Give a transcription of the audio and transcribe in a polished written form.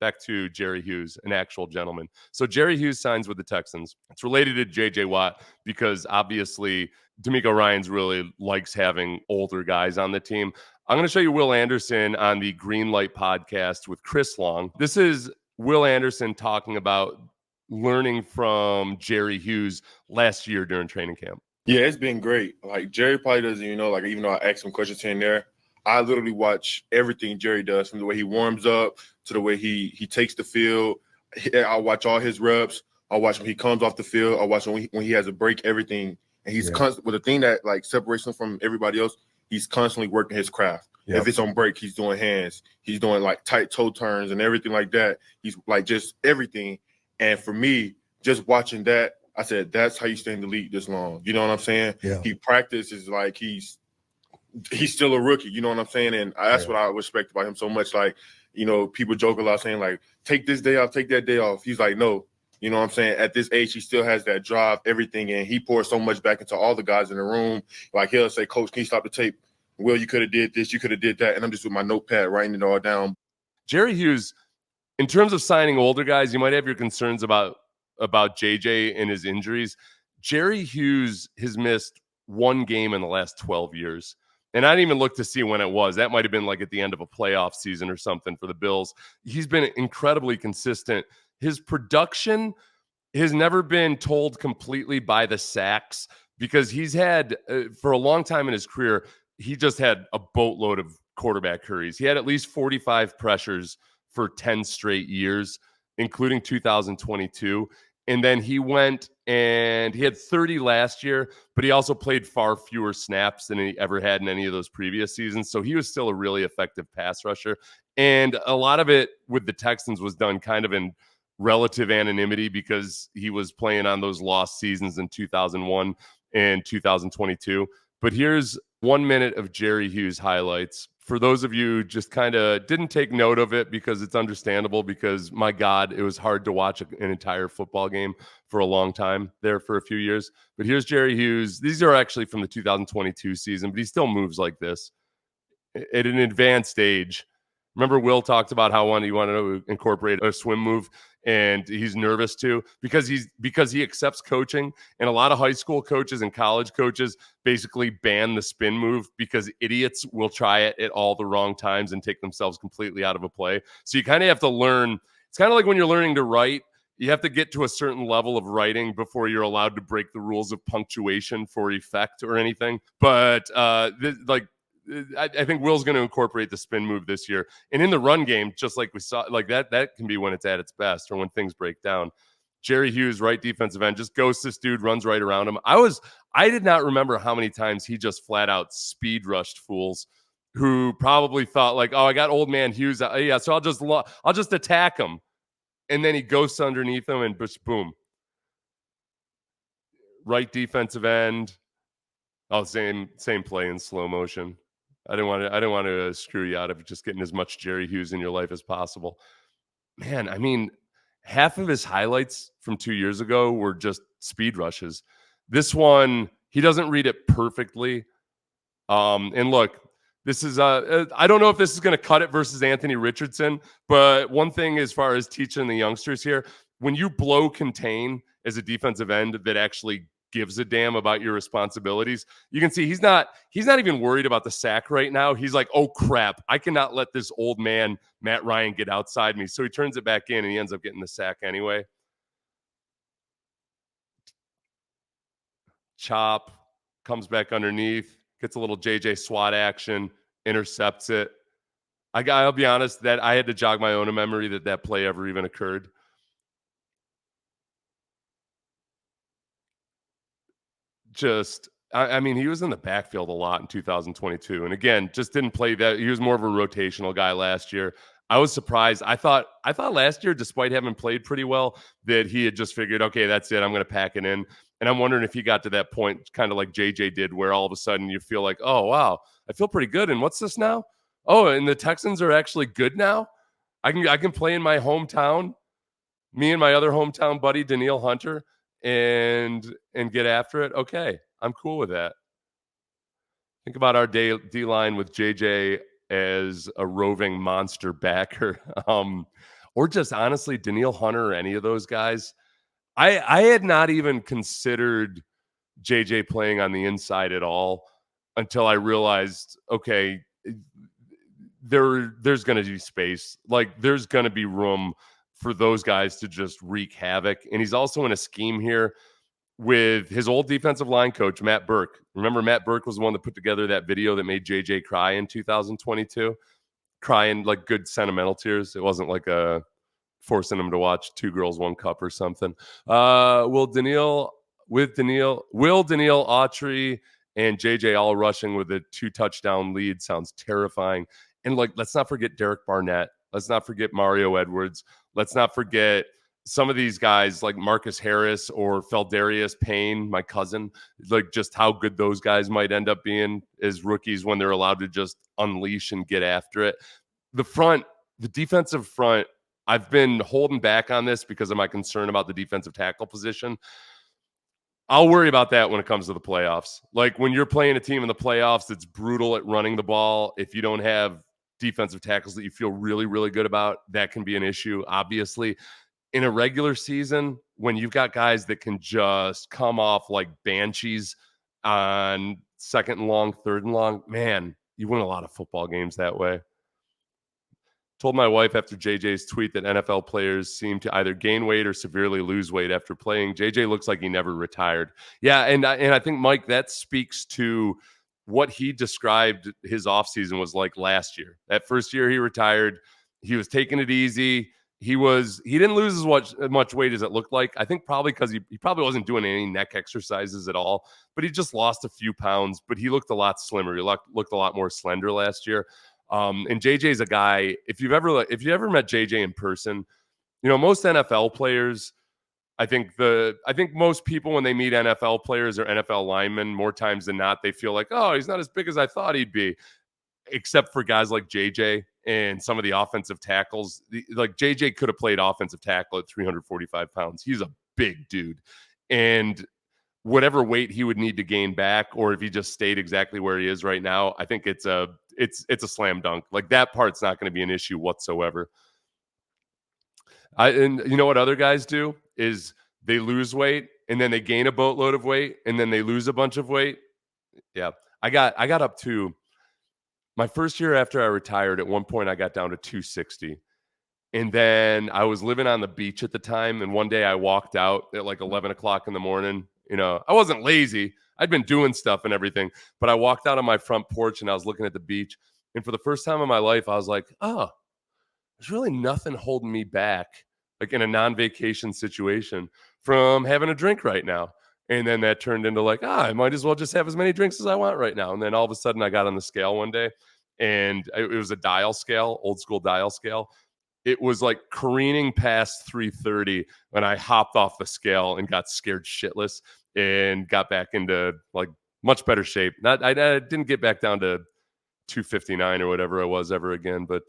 back to Jerry Hughes, an actual gentleman. So Jerry Hughes signs with the Texans. It's related to J.J. Watt because obviously D'Amico Ryans really likes having older guys on the team. I'm going to show you Will Anderson on the Green Light podcast with Chris Long. This is Will Anderson talking about learning from Jerry Hughes last year during training camp. Yeah, it's been great. Like Jerry probably doesn't, like even though I asked some questions here and there, I literally watch everything Jerry does, from the way he warms up to the way he takes the field. I watch all his reps. I watch when he comes off the field. I watch when he has a break, everything. And he's constant with the thing that like separates him from everybody else. He's constantly working his craft. Yep. If it's on break, he's doing hands. He's doing like tight toe turns and everything like that. He's like just everything. And for me, just watching that, I said, that's how you stay in the league this long. You know what I'm saying? Yeah. He practices like he's still a rookie. You know what I'm saying? And that's what I respect about him so much. Like, people joke a lot saying like, take this day off, take that day off. He's like, no. You know what I'm saying? At this age, he still has that drive, everything. And he pours so much back into all the guys in the room. Like he'll say, Coach, can you stop the tape? Will, you could have did this. You could have did that. And I'm just with my notepad writing it all down. Jerry Hughes, in terms of signing older guys, you might have your concerns about JJ and his injuries. Jerry Hughes has missed one game in the last 12 years. And I didn't even look to see when it was. That might have been like at the end of a playoff season or something for the Bills. He's been incredibly consistent. His production has never been told completely by the sacks because he's had, for a long time in his career, he just had a boatload of quarterback hurries. He had at least 45 pressures for 10 straight years, including 2022. And then he went and he had 30 last year, but he also played far fewer snaps than he ever had in any of those previous seasons. So he was still a really effective pass rusher. And a lot of it with the Texans was done kind of in relative anonymity because he was playing on those lost seasons in 2001 and 2022. But here's 1 minute of Jerry Hughes highlights. For those of you who just kind of didn't take note of it, because it's understandable, because my God, it was hard to watch an entire football game for a long time there for a few years. But here's Jerry Hughes. These are actually from the 2022 season, but he still moves like this at an advanced age. Remember Will talked about how he wanted to incorporate a swim move, and he's nervous too because he accepts coaching, and a lot of high school coaches and college coaches basically ban the spin move because idiots will try it at all the wrong times and take themselves completely out of a play. So you kind of have to learn. It's kind of like when you're learning to write. You have to get to a certain level of writing before you're allowed to break the rules of punctuation for effect or anything. But I think Will's going to incorporate the spin move this year. And in the run game, just like we saw, like that can be when it's at its best or when things break down. Jerry Hughes, right defensive end, just ghosts this dude, runs right around him. I did not remember how many times he just flat out speed rushed fools who probably thought like, oh, I got old man Hughes. Yeah, so I'll just attack him. And then he ghosts underneath him and just boom. Right defensive end. Oh, same play in slow motion. I didn't want to screw you out of just getting as much Jerry Hughes in your life as possible. Man, I mean, half of his highlights from 2 years ago were just speed rushes. This one, he doesn't read it perfectly. And look, this is I don't know if this is going to cut it versus Anthony Richardson, but one thing as far as teaching the youngsters here, when you blow contain as a defensive end that actually gives a damn about your responsibilities, you can see he's not even worried about the sack right now. He's like, oh crap, I cannot let this old man Matt Ryan get outside me. So he turns it back in and he ends up getting the sack anyway. Chop, comes back underneath, gets a little JJ SWAT action, intercepts it. I'll be honest that I had to jog my own memory that play ever even occurred. I mean, he was in the backfield a lot in 2022. And again, just didn't play that. He was more of a rotational guy last year. I was surprised. I thought last year, despite having played pretty well, that he had just figured, okay, that's it. I'm going to pack it in. And I'm wondering if he got to that point, kind of like JJ did, where all of a sudden you feel like, oh, wow, I feel pretty good. And what's this now? Oh, and the Texans are actually good now? I can play in my hometown, me and my other hometown buddy, Daniil Hunter, and get after it. Okay, I'm cool with that. Think about our D-line with JJ as a roving monster backer. or just honestly Danielle Hunter or any of those guys. I had not even considered JJ playing on the inside at all until I realized, okay, there's going to be space. Like there's going to be room for those guys to just wreak havoc. And he's also in a scheme here with his old defensive line coach, Matt Burke. Remember, Matt Burke was the one that put together that video that made JJ cry in 2022, crying like good sentimental tears. It wasn't like a forcing him to watch Two Girls, One Cup or something. Will Daniil Autry and JJ all rushing with a 2-touchdown lead sounds terrifying. And like, let's not forget Derek Barnett. Let's not forget Mario Edwards. Let's not forget some of these guys like Marcus Harris or Feldarius Payne, my cousin, like just how good those guys might end up being as rookies when they're allowed to just unleash and get after it. The defensive front, I've been holding back on this because of my concern about the defensive tackle position. I'll worry about that when it comes to the playoffs. Like when you're playing a team in the playoffs that's brutal at running the ball, if you don't have defensive tackles that you feel really, really good about, that can be an issue, obviously. In a regular season, when you've got guys that can just come off like banshees on second and long, third and long, man, you win a lot of football games that way. Told my wife after JJ's tweet that NFL players seem to either gain weight or severely lose weight after playing. JJ looks like he never retired. Yeah, and I think, Mike, that speaks to what he described his offseason was like last year. That first year he retired, he was taking it easy. He didn't lose as much weight as it looked like. I think probably because he probably wasn't doing any neck exercises at all, but he just lost a few pounds, but he looked a lot slimmer. He looked a lot more slender last year. And JJ's a guy, if you ever met JJ in person, you know, most NFL players, I think most people when they meet NFL players or NFL linemen, more times than not, they feel like, oh, he's not as big as I thought he'd be, except for guys like JJ and some of the offensive tackles. Like JJ could have played offensive tackle at 345 pounds. He's a big dude. And whatever weight he would need to gain back, or if he just stayed exactly where he is right now, I think it's a slam dunk. Like that part's not going to be an issue whatsoever. And you know what other guys do is they lose weight and then they gain a boatload of weight and then they lose a bunch of weight. Yeah. I got up to my first year after I retired. At one point I got down to 260. And then I was living on the beach at the time. And one day I walked out at like 11 o'clock in the morning. You know, I wasn't lazy. I'd been doing stuff and everything, but I walked out on my front porch and I was looking at the beach. And for the first time in my life, I was like, oh, there's really nothing holding me back, like in a non-vacation situation, from having a drink right now. And then that turned into like, I might as well just have as many drinks as I want right now. And then all of a sudden I got on the scale one day and it was a dial scale, old school dial scale. It was like careening past 330 when I hopped off the scale and got scared shitless and got back into like much better shape. I didn't get back down to 259 or whatever I was ever again, but